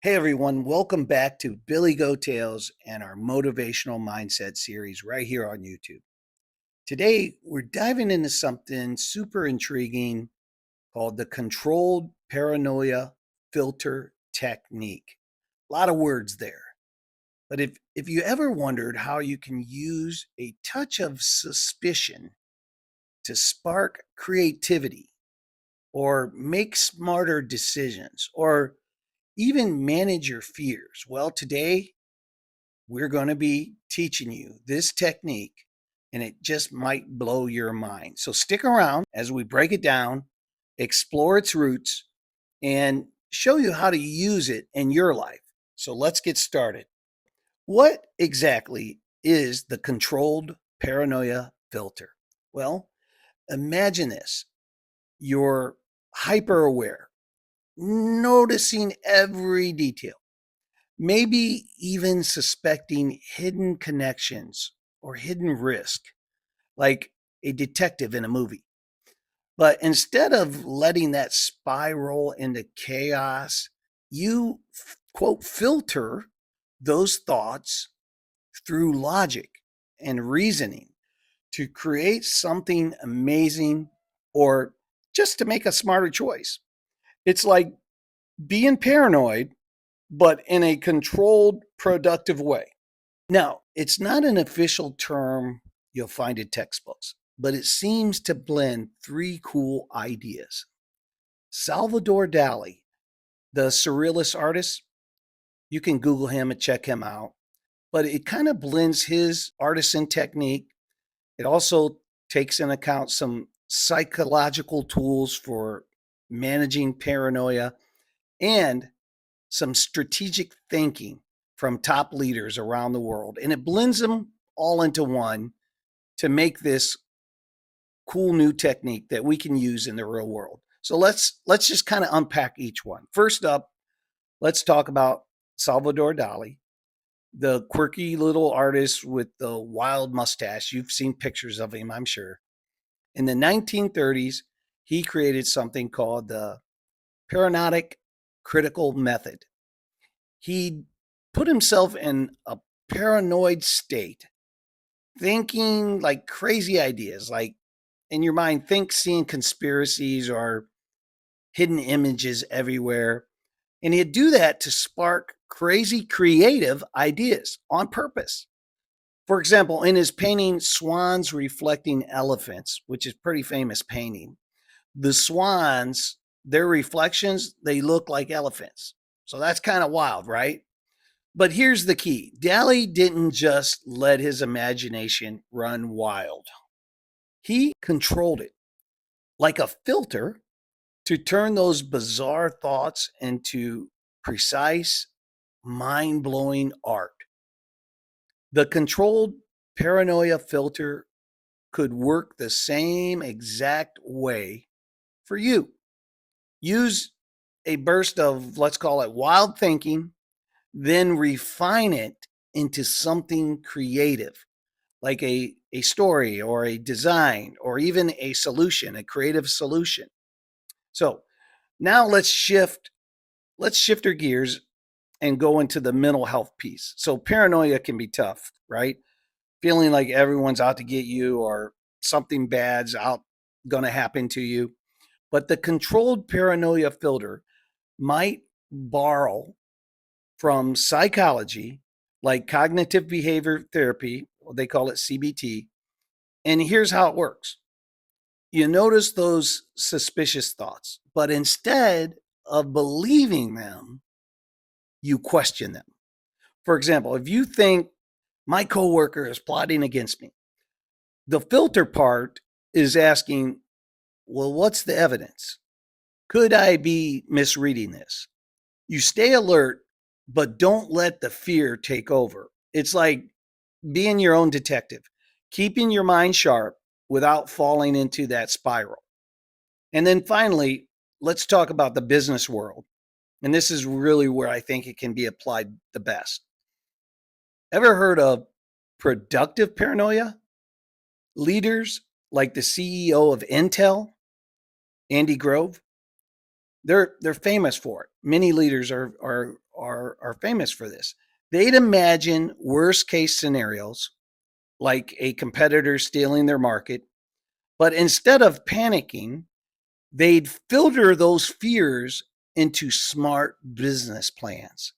Hey everyone, welcome back to Billy Go Tales and our Motivational Mindset Series right here on YouTube. Today, we're diving into something super intriguing called the Controlled Paranoia Filter Technique. A lot of words there. But if you ever wondered how you can use a touch of suspicion to spark creativity or make smarter decisions or even manage your fears, well, today we're going to be teaching you this technique and it just might blow your mind. So stick around as we break it down, explore its roots, and show you how to use it in your life. So let's get started. What exactly is the controlled paranoia filter? Well, imagine this. You're hyper aware, noticing every detail, maybe even suspecting hidden connections or hidden risk, like a detective in a movie. But instead of letting that spiral into chaos, you, quote, filter those thoughts through logic and reasoning to create something amazing or just to make a smarter choice. It's like being paranoid, but in a controlled, productive way. Now, it's not an official term you'll find in textbooks, but it seems to blend three cool ideas. Salvador Dali, the surrealist artist, you can Google him and check him out, but it kind of blends his artisan technique. It also takes into account some psychological tools for managing paranoia and some strategic thinking from top leaders around the world. And it blends them all into one to make this cool new technique that we can use in the real world. So let's just kind of unpack each one. First up, let's talk about Salvador Dali, the quirky little artist with the wild mustache. You've seen pictures of him, I'm sure. In the 1930s, he created something called the paranoid critical method. He put himself in a paranoid state, thinking like crazy ideas, like in your mind, think seeing conspiracies or hidden images everywhere. And he'd do that to spark crazy creative ideas on purpose. For example, in his painting, Swans Reflecting Elephants, which is pretty famous painting, the swans, their reflections, they look like elephants. So that's kind of wild, right? But here's the key. Dali didn't just let his imagination run wild. He controlled it like a filter to turn those bizarre thoughts into precise, mind blowing art. The controlled paranoia filter could work the same exact way for you. Use a burst of, let's call it wild thinking, then refine it into something creative, like a story or a design or even a solution, a creative solution. So now let's shift our gears and go into the mental health piece. So paranoia can be tough, right? Feeling like everyone's out to get you or something bad's out going to happen to you. But the controlled paranoia filter might borrow from psychology, like cognitive behavior therapy, they call it CBT. And here's how it works. You notice those suspicious thoughts, but instead of believing them, you question them. For example, if you think my coworker is plotting against me, the filter part is asking, well, what's the evidence? Could I be misreading this? You stay alert, but don't let the fear take over. It's like being your own detective, keeping your mind sharp without falling into that spiral. And then finally, let's talk about the business world. And this is really where I think it can be applied the best. Ever heard of productive paranoia? Leaders like the CEO of Intel, Andy Grove, They're famous for it. Many leaders are famous for this. They'd imagine worst case scenarios like a competitor stealing their market, but instead of panicking, they'd filter those fears into smart business plans,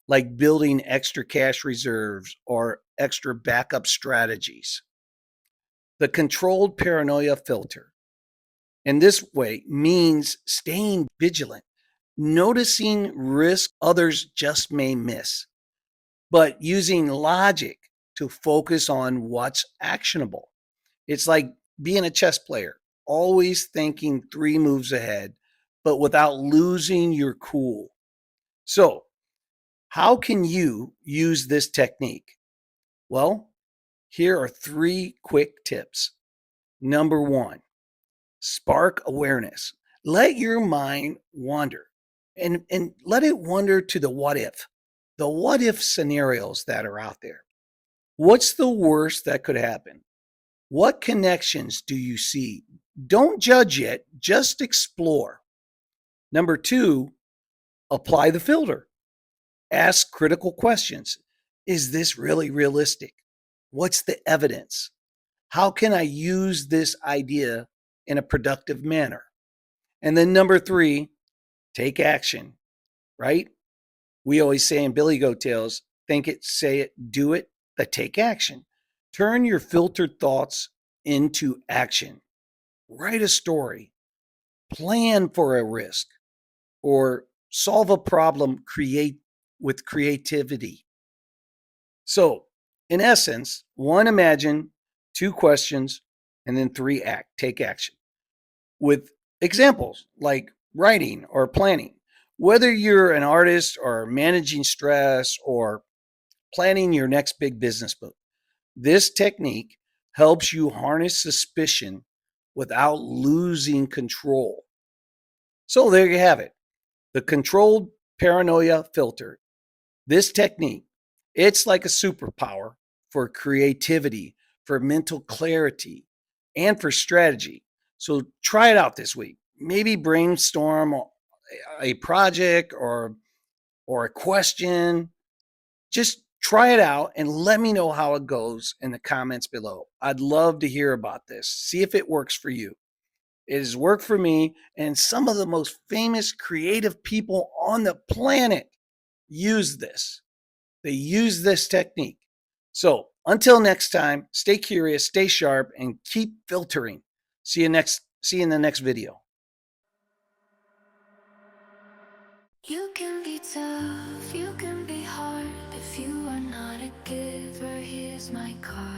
like building extra cash reserves or extra backup strategies. The controlled paranoia filter in this way means staying vigilant, noticing risk others just may miss, but using logic to focus on what's actionable. It's like being a chess player, always thinking three moves ahead, but without losing your cool. So, how can you use this technique? Well, here are three quick tips. Number one, spark awareness. Let your mind wander and let it wander to the what if scenarios that are out there. What's the worst that could happen? What connections do you see? Don't judge yet, just explore. Number two, apply the filter. Ask critical questions. Is this really realistic? What's the evidence? How can I use this idea in a productive manner? And then number three, take action, right? We always say in Billy Goat Tales, think it, say it, do it, but take action. Turn your filtered thoughts into action. Write a story, plan for a risk, or solve a problem create with creativity. So, in essence, one, imagine, two, questions, and then three, act, take action. With examples like writing or planning. Whether you're an artist or managing stress or planning your next big business book, this technique helps you harness suspicion without losing control. So there you have it. The controlled paranoia filter. This technique, it's like a superpower for creativity, for mental clarity, and for strategy. So try it out this week. Maybe brainstorm a project or a question. Just try it out and let me know how it goes in the comments below. I'd love to hear about this. See if it works for you. It has worked for me and some of the most famous creative people on the planet use this. They use this technique. So until next time, stay curious, stay sharp, and keep filtering. See you in the next video. You can be tough, you can be hard. If you are not a giver, here's my card.